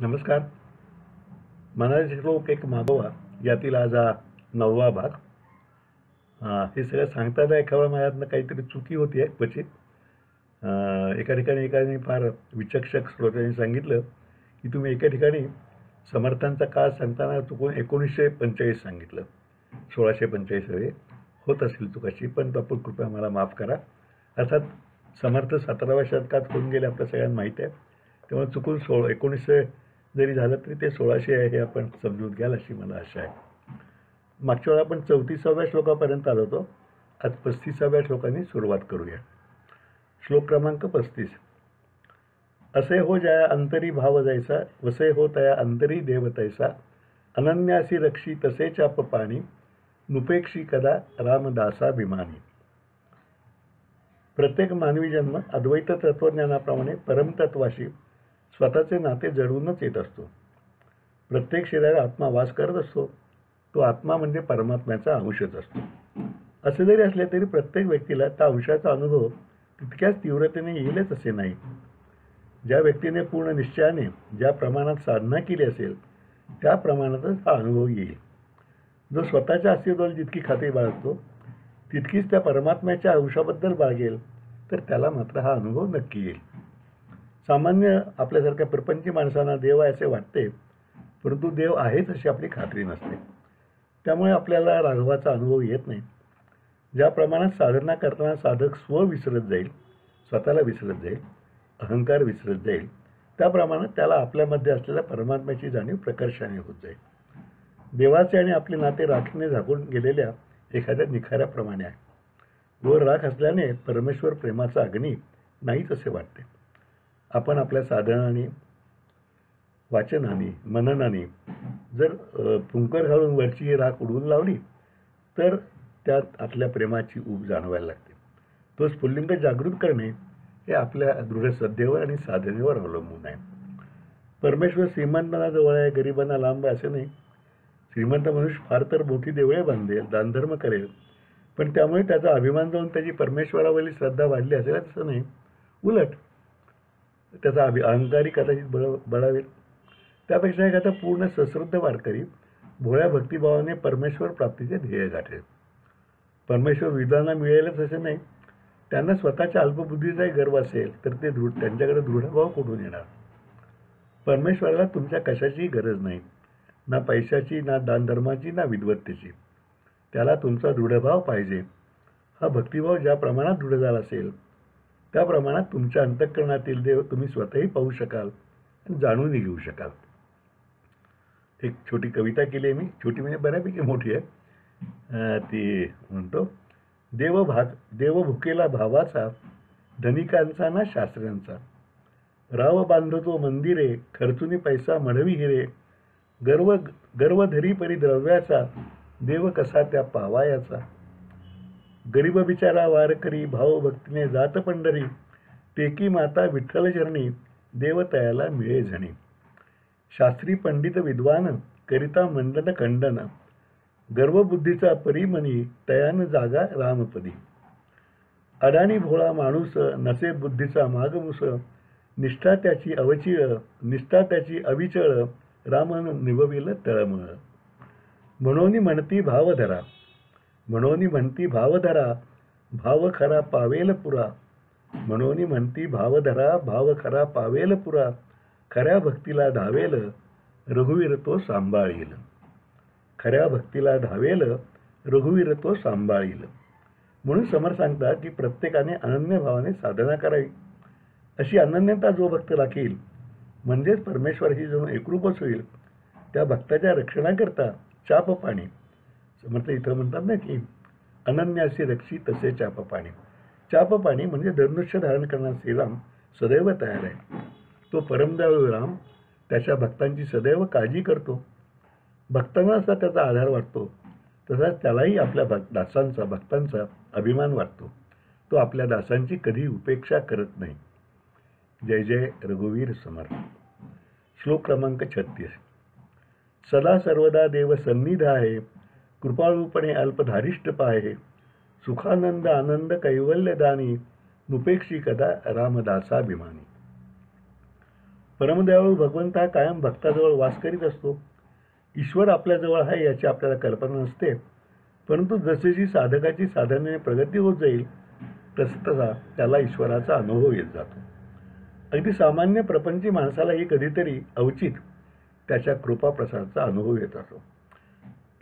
नमस्कार. मनाचे श्लोक एक मागोवा यातील आज हा 9वा भाग. हे सगळं सांगताना एका वेळा माझ्यातनं काहीतरी चुकी होती आहे क्वचित. एका ठिकाणी एकाने फार विचक्षक श्रोत्यांनी सांगितलं की तुम्ही एका ठिकाणी समर्थांचा काळ सांगताना चुकून 1945 सांगितलं. 1645 हवे होत असेल चुकाशी, पण आपण कृपया मला माफ करा. अर्थात समर्थ 17व्या शतकात होऊन गेले आपल्या सगळ्यांना माहीत आहे. तेव्हा चुकून 1900 जरी झालं तरी ते 1600 आहे हे आपण समजून घ्याल अशी मला आशा आहे. मागच्या वेळा आपण 34व्या श्लोकापर्यंत आलो होतो. आज 35व्या श्लोकांनी सुरुवात करूया. श्लोक क्रमांक 35. असे हो जया अंतरी भाव जैसा, वसे हो तया अंतरी देव तैसा, अनन्यासी रक्षी तसे चाप पाणी, नुपेक्षी कदा रामदासाभिमानी. प्रत्येक मानवी जन्म अद्वैत तत्त्वज्ञानाप्रमाणे परमतत्वाशी स्वतःचे नाते जडवूनच येत असतो. प्रत्येक शरीरात आत्मा वास करत असतो. तो आत्मा म्हणजे परमात्म्याचा अंशच असतो. असे जरी असले तरी प्रत्येक व्यक्तीला त्या अंशाचा अनुभव तितक्याच तीव्रतेने येईलच असे नाही. ज्या व्यक्तीने पूर्ण निश्चयाने ज्या प्रमाणात साधना केली असेल त्या प्रमाणातच हा अनुभव येईल. जो स्वतःच्या अस्तित्वाला जितकी खात्री बाळगतो तितकीच त्या परमात्म्याच्या अंशाबद्दल बाळगेल तर त्याला मात्र हा अनुभव नक्की येईल. सामान्य आपल्यासारख्या प्रपंची माणसांना देव आहे असे वाटते, परंतु देव आहेच अशी आपली खात्री नसते. त्यामुळे आपल्याला राघवाचा अनुभव येत नाही. ज्या प्रमाणात साधना करताना साधक स्व विसरत जाईल, स्वतःला विसरत जाईल, अहंकार विसरत जाईल, त्याप्रमाणे त्याला आपल्यामध्ये असलेल्या परमात्म्याची जाणीव प्रकर्षाने होत जाईल. देवाचे आणि आपले नाते राखीने झाकून गेलेल्या एखाद्या निखाऱ्याप्रमाणे आहे. वर राख असल्याने परमेश्वर प्रेमाचा अग्नी नाहीच असे वाटते. आपण आपल्या साधनाने, वाचनाने, मननाने जर फुंकर घालून वरची राख उडवून लावली तर त्यात आपल्या प्रेमाची ऊब जाणवायला लागते. तो स्फुल्लिंग जागृत करणे हे आपल्या दृढ श्रद्धेवर आणि साधनेवर अवलंबून आहे. परमेश्वर श्रीमंतांना जवळ आहे, गरिबांना लांब आहे असे नाही. श्रीमंत मनुष्य फार तर मोठी देवळे बांधेल, दानधर्म करेल, पण त्यामुळे त्याचा अभिमान जाऊन त्याची परमेश्वरावरील श्रद्धा वाढली असेल तसं नाही. उलट त्याचा अहंकारी कदाचित बळावेल. त्यापेक्षा एखादा पूर्ण सश्रद्ध वारकरी भोळ्या भक्तिभावाने परमेश्वर प्राप्तीचे ध्येय गाठेल. परमेश्वर विद्वांना मिळेलच असे नाही. त्यांना स्वतःच्या अल्पबुद्धीचाही गर्व असेल तर ते त्यांच्याकडे दृढभाव कुठून येणार. परमेश्वराला तुमच्या कशाचीही गरज नाही, ना पैशाची, ना दानधर्माची, ना विद्वत्तेची. त्याला तुमचा दृढभाव पाहिजे. हा भक्तिभाव ज्या प्रमाणात दृढ झाला असेल त्या प्रमाणात तुमच्या अंतःकरणातील देव तुम्ही स्वतःही पाहू शकाल आणि जाणूनही घेऊ शकाल. एक छोटी कविता केली आहे मी, छोटी म्हणजे बऱ्यापैकी मोठी आहे. ती म्हणतो, देव भुकेला भावाचा, धनिकांचा ना शास्त्र्यांचा, राव बांधतो मंदिरे, खर्चुनी पैसा मढवी हिरे, गर्व धरी परी द्रव्याचा, देव कसा त्या पावायाचा. गरीब बिचारा वारकरी, भाव भक्तीने जात पंढरी, टेकी माता विठ्ठल चरणी, देव तयाला मिळे झणी. शास्त्री पंडित विद्वान, करिता मंडन खंडन, गर्वबुद्धीचा परिमनी, तयान जागा रामपदी. अडाणी भोळा माणूस, नसे बुद्धीचा मागमुस, निष्ठा त्याची अविचळ, रामन निभविल तळमळ. म्हणून म्हणती भावधरा, भाव खरा पावेल पुरा. म्हणून म्हणती भावधरा, भाव खरा पावेल पुरा, खऱ्या भक्तीला धावेल, रघुवीर तो सांभाळील. खऱ्या भक्तीला धावेल, रघुवीर तो सांभाळील. म्हणून समर्थ सांगतात की प्रत्येकाने अनन्य भावाने साधना करावी. अशी अनन्यता जो भक्त राखील म्हणजेच परमेश्वराशी जणू एकरूपच होईल. त्या भक्ताच्या रक्षणाकरता चाप पाणी, समर्थ इथं म्हणतात ना की अनन्यासी रक्षी तसे चाप पाणी. चाप पाणी म्हणजे धनुष्य धारण करणारा श्रीराम सदैव तयार आहे. तो परमदयाळू राम त्याच्या भक्तांची सदैव काळजी करतो. भक्तांना असा त्याचा आधार वाटतो, तसाच त्यालाही आपल्या भक्तांचा अभिमान वाटतो. तो आपल्या दासांची कधी उपेक्षा करत नाही. जय जय रघुवीर समर्थ. श्लोक क्रमांक 36. सदा सर्वदा देव सन्निध आहे, कृपाळूपणे अल्पधारिष्ट पाहे, सुखानंद आनंद कैवल्यदानी, नुपेक्षी कदा रामदासाभिमानी. परमदयाळू भगवंत हा कायम भक्ताजवळ वास करीत असतो. ईश्वर आपल्याजवळ आहे याची आपल्याला कल्पना नसते, परंतु जसजशी साधकाची साधनेने प्रगती होत जाईल तसा त्याला ईश्वराचा अनुभव येत जातो. अगदी सामान्य प्रपंची माणसालाही कधीतरी अवचित त्याच्या कृपाप्रसादाचा अनुभव येत असतो.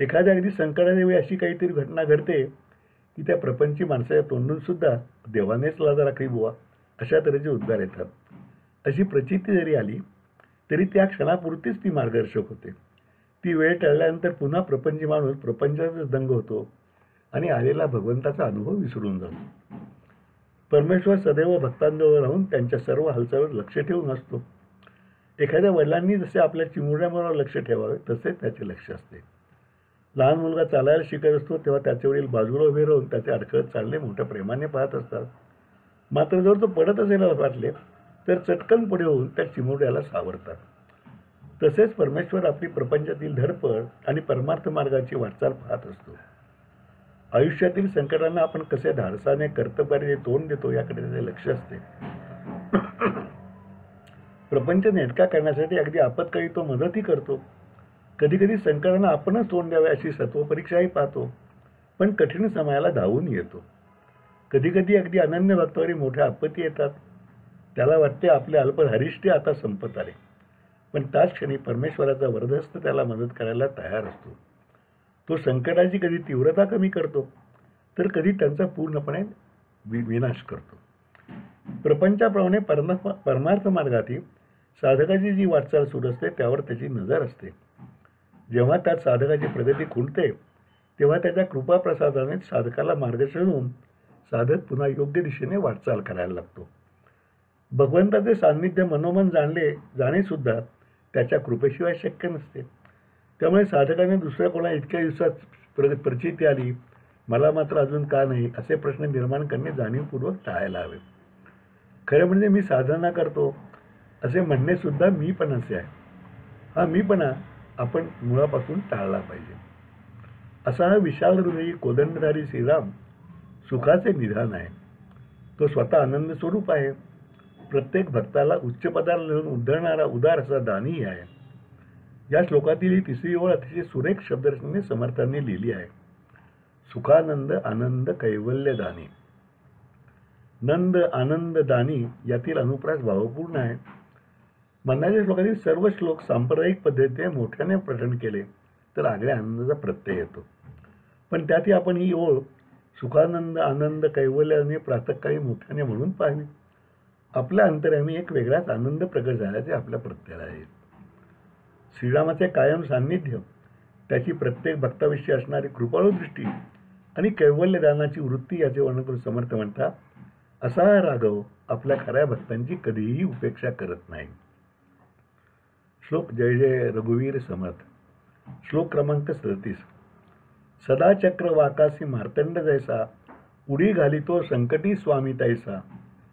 एखाद्या अगदी संकटादेवी अशी काहीतरी घटना घडते की त्या प्रपंची माणसाच्या तोंडून सुद्धा देवानेच लाजा राखली बुवा अशा तऱ्हेचे उद्गार येतात. अशी प्रचिती जरी आली तरी त्या क्षणापुरतीच ती मार्गदर्शक होते. ती वेळ टळल्यानंतर पुन्हा प्रपंची माणूस प्रपंचातच दंग होतो आणि आलेला भगवंताचा अनुभव विसरून जातो. परमेश्वर सदैव भक्तांजवळ राहून त्यांच्या सर्व हालचालीवर लक्ष ठेवून असतो. एखाद्या वडिलांनी जसे आपल्या चिमुरड्याबरोबर लक्ष ठेवावे तसेच त्याचे लक्ष असते. लहान मुलगा चालायला शिकत असतो तेव्हा त्याचे वडील बाजूला उभे राहून त्याचे अडखळत चालणे मोठ्या प्रेमाने पाहत असतात. मात्र जर तो पडत असेल वाटले तर चटकन पुढे होऊन त्या चिमुरड्याला सावरतात. तसेच परमेश्वर आपली प्रपंचातील धडपड आणि परमार्थ मार्गाची वाटचाल पाहत असतो. आयुष्यातील संकटांना आपण कसे धाडसाने कर्तव्याने तोंड देतो याकडे त्याचे लक्ष असते. प्रपंच नेटका करण्यासाठी अगदी आपत्काळी तो मदतही करतो. कधी कधी संकटांना आपणच तोंड द्यावे अशी सत्वपरीक्षाही पाहतो, पण कठीण समयाला धावून येतो. कधी कधी अगदी अनन्य भक्तावरी मोठ्या आपत्ती येतात. त्याला वाटते आपले अल्पहरिष्टे आता संपत आले, पण त्याच क्षणी परमेश्वराचा वरदहस्त त्याला मदत करायला तयार असतो. तो संकटाची कधी तीव्रता कमी करतो तर कधी त्यांचा पूर्णपणे विनाश करतो. प्रपंचाप्रमाणे परमार्थ मार्गातील साधकाची जी वाटचाल सुरू असते त्यावर त्याची नजर असते. जेव्हा त्यात साधकाची प्रगती खुंटते तेव्हा त्याच्या कृपाप्रसादाने साधकाला मार्गदर्शन होऊन साधक पुन्हा योग्य दिशेने वाटचाल करायला लागतो. भगवंताचे सान्निध्य मनोमन जाणे सुद्धा त्याच्या कृपेशिवाय शक्य नसते. त्यामुळे साधकाने दुसऱ्या कोणा इतक्या दिवसात प्रचिती आली, मला मात्र अजून का नाही असे प्रश्न निर्माण करणे जाणीवपूर्वक टाळायला हवे. खरं म्हणजे मी साधना करतो असे म्हणणे सुद्धा मीपणाचे आहे. हा मीपणा आपण मुळापासून टाळला पाहिजे. असा हा विशाल हृदयी कोदंडधारी श्रीराम सुखाचे निधान आहे. तो स्वतः आनंद स्वरूप आहे. प्रत्येक भक्ताला उच्च पदाला घेऊन उद्धरणारा उदार असा दानीही आहे. या श्लोकातील ही तिसरी ओळ अतिशय सुरेख शब्दरचनेने समर्थांनी लिहिली आहे. सुखानंद आनंद कैवल्य दानी. नंद आनंद दानी यातील अनुप्रास भावपूर्ण आहे. मनाच्या श्लोकातील सर्व श्लोक सांप्रदायिक पद्धतीने मोठ्याने पठण केले तर आगळ्या आनंदाचा प्रत्यय येतो. पण त्यातही आपण ही ओळ सुखानंद आनंद कैवल्याने प्रातःकाळी मोठ्याने म्हणून पाहावी. आपल्या अंतर्यामी एक वेगळाच आनंद प्रकट झाल्याचे आपल्या प्रत्ययाला आहे. श्रीरामाचे कायम सान्निध्य, त्याची प्रत्येक भक्ताविषयी असणारी कृपाळू दृष्टी आणि कैवल्यदानाची वृत्ती याचे वर्णन करून समर्थ म्हणतात, असा हा राघव आपल्या खऱ्या भक्तांची कधीही उपेक्षा करत नाही. श्लोक जय जय रघुवीर समर्थ. श्लोक क्रमांक 37. सदा चक्र वाकासी मार्तंड जैसा, उडी घालितो संकटी स्वामी तैसा,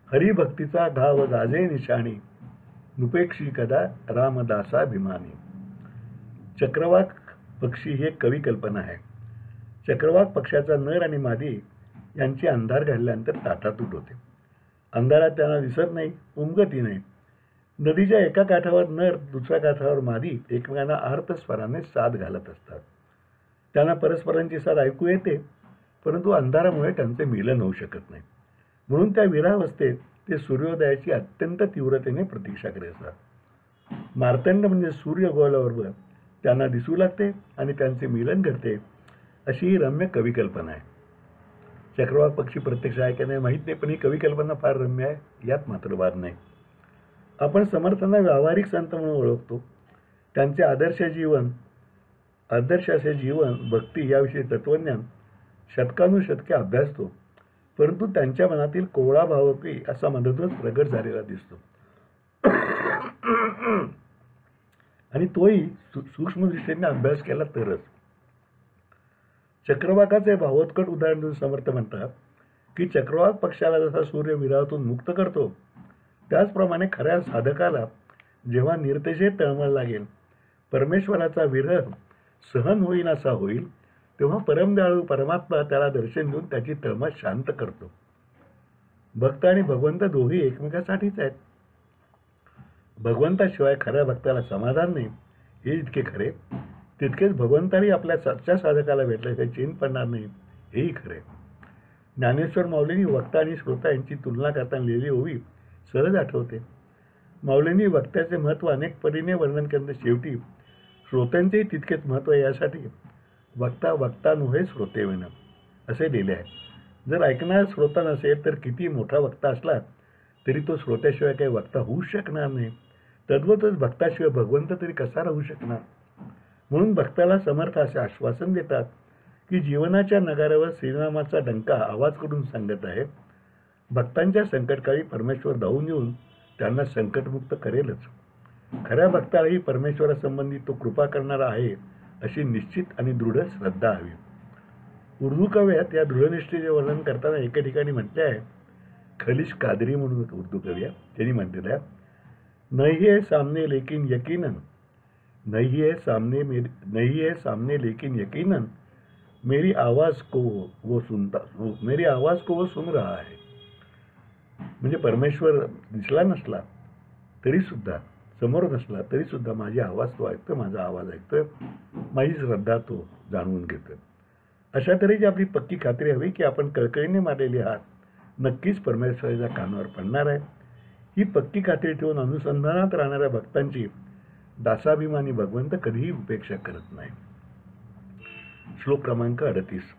हरिभक्तीचा घाव गाजे निशाणी, नुपेक्षी कदा रामदासाभिमानी. चक्रवाक पक्षी ही एक कवी कल्पना आहे. चक्रवाक पक्षाचा नर आणि मादी यांची अंधार घातल्यानंतर ताटातूट होते. अंधारात त्यांना दिसत नाही, उमगती नाही. नदीच्या एका काठावर नर, दुसऱ्या काठावर मादी एकमेकांना आर्त स्वराने साद घालत असतात. त्यांना परस्परांची साद ऐकू येते, परंतु अंधारामुळे त्यांचे मिलन होऊ शकत नाही. म्हणून त्या विरहावस्थेत ते सूर्योदयाची अत्यंत तीव्रतेने प्रतीक्षा करीत असतात. मार्तंड म्हणजे सूर्य उगवल्याबरोबर त्यांना दिसू लागते आणि त्यांचे मिलन घडते, अशी ही रम्य कविकल्पना आहे. चक्रवाक पक्षी प्रत्यक्ष आहे की नाही माहीत नाही, पण ही कविकल्पना फार रम्य आहे, यात मात्र वाद नाही. आपण समर्थांना व्यावहारिक संत म्हणून ओळखतो. त्यांचे आदर्श असे जीवन, भक्ती याविषयी तत्वज्ञान शतकानुशतके अभ्यासतो, परंतु त्यांच्या मनातील कोवळा भावकी असा मधूनच प्रगट झालेला दिसतो. आणि तोही सूक्ष्मदृष्टीने अभ्यास केला तरच. चक्रवाकाचे भावोत्कट उदाहरण देऊन समर्थ म्हणतात की चक्रवाक पक्षाला जसा सूर्य विरहातून मुक्त करतो, त्याचप्रमाणे खऱ्या साधकाला जेव्हा निरतेशेत तळमळ लागेल, परमेश्वराचा विरह सहन होईनासा होईल, तेव्हा परमदयाळू परमात्मा त्याला दर्शन देऊन त्याची तळमळ शांत करतो. भक्त आणि भगवंत दोघे एकमेकांसाठीच आहेत. भगवंताशिवाय खऱ्या भक्ताला समाधान नाही हे इतके खरे, तितकेच भगवंताने आपल्या सच्च्या साधकाला भेटल्याशिवाय चैन पडणार नाही हेही खरे. ज्ञानेश्वर माऊलींनी वक्ता आणि श्रोता यांची तुलना करताना लिहिलेली ओवी सहज आठवते. माऊलींनी वक्त्याचे महत्त्व अनेक परीने वर्णन करणे, शेवटी श्रोत्यांचेही तितकेच महत्त्व यासाठी वक्ता वक्ता नव्हे श्रोते विना असे लिहिले आहे. जर ऐकणारा श्रोता नसेल तर किती मोठा वक्ता असला तरी तो श्रोत्याशिवाय काही वक्ता होऊच शकणार नाही. तद्वतच भक्ताशिवाय भगवंत तरी कसा राहू शकणार. म्हणून भक्ताला समर्थ असे आश्वासन देतात की जीवनाच्या नगाऱ्यावर श्रीनामाचा डंका आवाज करून सांगत आहे. भक्तांच्या संकटकाळी परमेश्वर धावून येऊन त्यांना संकटमुक्त करेलच. खऱ्या भक्तालाही परमेश्वरासंबंधी तो कृपा करणारा आहे अशी निश्चित आणि दृढ श्रद्धा हवी. उर्दू कव्यात या दृढनिष्ठेचे वर्णन करताना एके ठिकाणी म्हटले आहे, खलीश कादरी म्हणून उर्दू कवी आहे, त्यांनी म्हटलेलं आहे, नहीं है सामने लेकिन यकीनन, नहीं है सामने लेकिन यकीनन, मेरी आवाज को वो सुन रहा है. म्हणजे परमेश्वर दिसला नसला तरी सुद्धा, समोर नसला तरी सुद्धा माझी आवाज तो ऐकतोय, माझा आवाज ऐकतोय, माझी श्रद्धा तो जाणून घेतोय. अशा तऱ्हेची आपली पक्की खात्री हवी की आपण कळकळीने मारलेली हात नक्कीच परमेश्वराच्या कानावर पडणार आहे. ही पक्की खात्री ठेवून अनुसंधानात राहणाऱ्या भक्तांची दासाभिमानी भगवंत कधीही उपेक्षा करत नाही. श्लोक क्रमांक 38.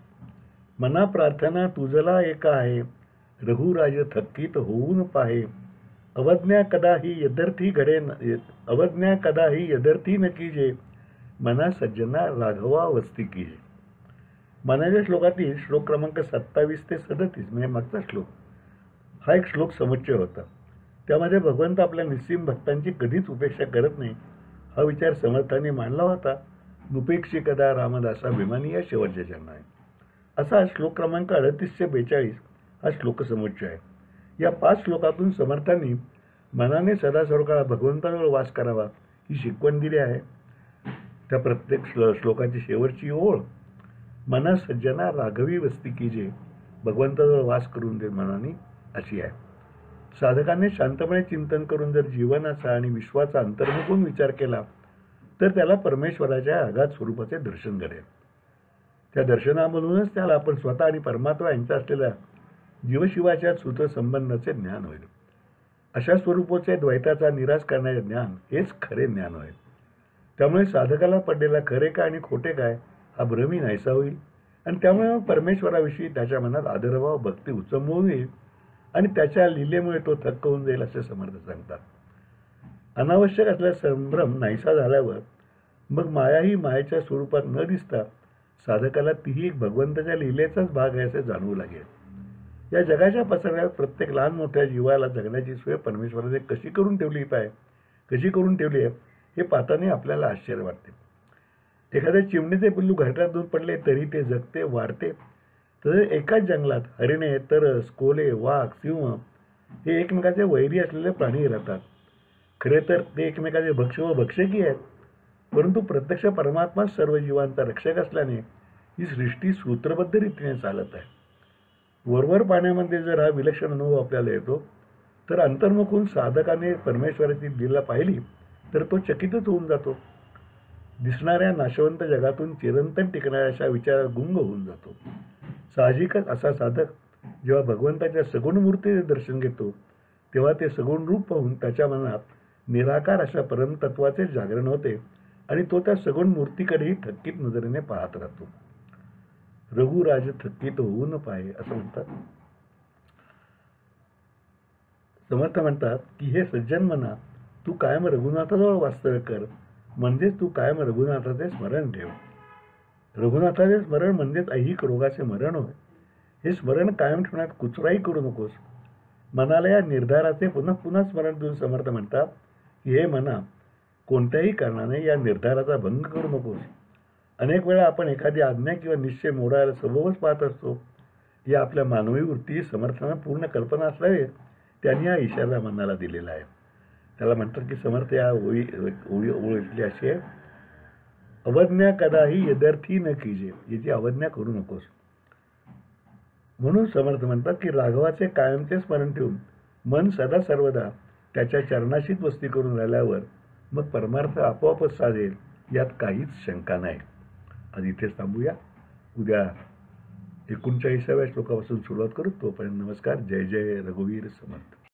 मना प्रार्थना तुझला एका आहे, रघुराज थक्कीत होऊन पाहे, अवज्ञा कदाही यदर्थी न कीजे, मना सज्जना राघवा वस्ती कीजे. मनाच्या श्लोकातील श्लोक क्रमांक 27 ते 37 म्हणजे मागचा श्लोक हा एक श्लोक समुच्चय होता. त्यामध्ये भगवंत आपल्या निस्सीम भक्तांची कधीच उपेक्षा करत नाही हा विचार समर्थांनी मांडला होता. नुपेक्षी कदा रामदासाभिमानी या शेवटच्या चरण आहे. असा श्लोक क्रमांक 38 ते 42 हा श्लोक समुच्चय आहे. या 5 श्लोकातून समर्थांनी मनाने सदा सर्वकाळ भगवंताजवळ वास करावा ही शिकवण दिली आहे. त्या प्रत्येक श्लोकाची शेवटची ओळ मना सज्जना राघवी वस्ती कीजे, भगवंताजवळ वास करून दे मनाने, अशी आहे. साधकाने शांतपणे चिंतन करून जर जीवनाचा आणि विश्वाचा अंतर्मुखून विचार केला तर त्याला परमेश्वराच्या अगाध स्वरूपाचे दर्शन घडेल. त्या दर्शनामधूनच त्याला आपण स्वतः आणि परमात्मा यांच्या असलेल्या जीवशिवाच्या सूत्रसंबंधाचे ज्ञान होईल. अशा स्वरूपाचे द्वैताचा निराश करणारे ज्ञान हेच खरे ज्ञान होईल. त्यामुळे साधकाला पडलेला खरे काय आणि खोटे काय हा भ्रमी नाहीसा होईल आणि त्यामुळे परमेश्वराविषयी त्याच्या मनात आदरभाव भक्ती उचंबळून येईल आणि त्याच्या लीलेमुळे तो थक्क होऊन जाईल असे समर्थ सांगतात. अनावश्यक असलेला संभ्रम नाहीसा झाल्यावर मग माया ही मायेच्या स्वरूपात न दिसता साधकाला तीही एक भगवंताच्या लीलेचाच भाग आहे असे जाणवू लागेल. या जगाच्या पसरण्यात प्रत्येक लहान मोठ्या जीवाला जगण्याची सोय परमेश्वराने कशी करून ठेवली आहे हे पाहताना आपल्याला आश्चर्य वाटते. एखाद्या चिमणीचे पिल्लू घरट्यात दूर पडले तरी ते जगते, वाढते. तसेच एकाच जंगलात हरिणे, तरस, कोले, वाघ, सिंह हे एकमेकाचे वैरी असलेले प्राणी राहतात. खरे तर ते एकमेकाचे भक्ष व भक्षकी आहेत, परंतु प्रत्यक्ष परमात्मा सर्व जीवांचा रक्षक असल्याने ही सृष्टी सूत्रबद्ध रीतीने चालत आहे. वरवर पाण्यामध्ये जर हा विलक्षण अनुभव आपल्याला येतो तर अंतर्मुखून साधकाने परमेश्वराची लीला पाहिली तर तो चकितच होऊन जातो. दिसणाऱ्या नाशवंत जगातून चिरंतन टिकणाऱ्या अशा विचारात गुंग होऊन जातो. साहजिकच असा साधक जेव्हा भगवंताच्या सगुण मूर्तीचे दर्शन घेतो तेव्हा ते सगुण रूप पाहून त्याच्या मनात निराकार अशा परमतत्वाचे जागरण होते आणि तो त्या सगुण मूर्तीकडेही थक्कीत नजरेने पाहत राहतो. रघुराज थक्कीत होऊन पाहे असं म्हणतात. समर्थ म्हणतात की हे सज्जन मना, तू कायम रघुनाथाजवळ वास्तव्य कर, म्हणजेच तू कायम रघुनाथाचे स्मरण ठेव. रघुनाथाचे स्मरण म्हणजेच ऐहिक रोगाचे मरण होय. हे स्मरण कायम ठेवण्यात कुचराई करू नकोस. मनाला या निर्धाराचे पुन्हा पुन्हा स्मरण देऊन समर्थ म्हणतात की हे मना, कोणत्याही कारणाने या निर्धाराचा भंग करू नकोस. अनेक वेळा आपण एखादी आज्ञा किंवा निश्चय मोडायला सबबच पाहत असतो. या आपल्या मानवी वृत्ती समर्थांना पूर्ण कल्पना असल्याने त्यांनी हा इशारा मनाला दिलेला आहे. त्याला म्हणतात की समर्थ या ओळीतली अशी आहे, अवज्ञा कदाही यदर्थी न कीजे, याची अवज्ञा करू नकोस. म्हणून समर्थ म्हणतात की राघवाचे कायमचे स्मरण ठेवून मन सदा सर्वदा त्याच्या चरणाशीच वस्ती करून राहिल्यावर मग परमार्थ आपोआपच साधेल, यात काहीच शंका नाही. आज इथेच थांबूया. उद्या 39व्या श्लोकापासून सुरुवात करू. तोपर्यंत नमस्कार. जय जय रघुवीर समर्थ.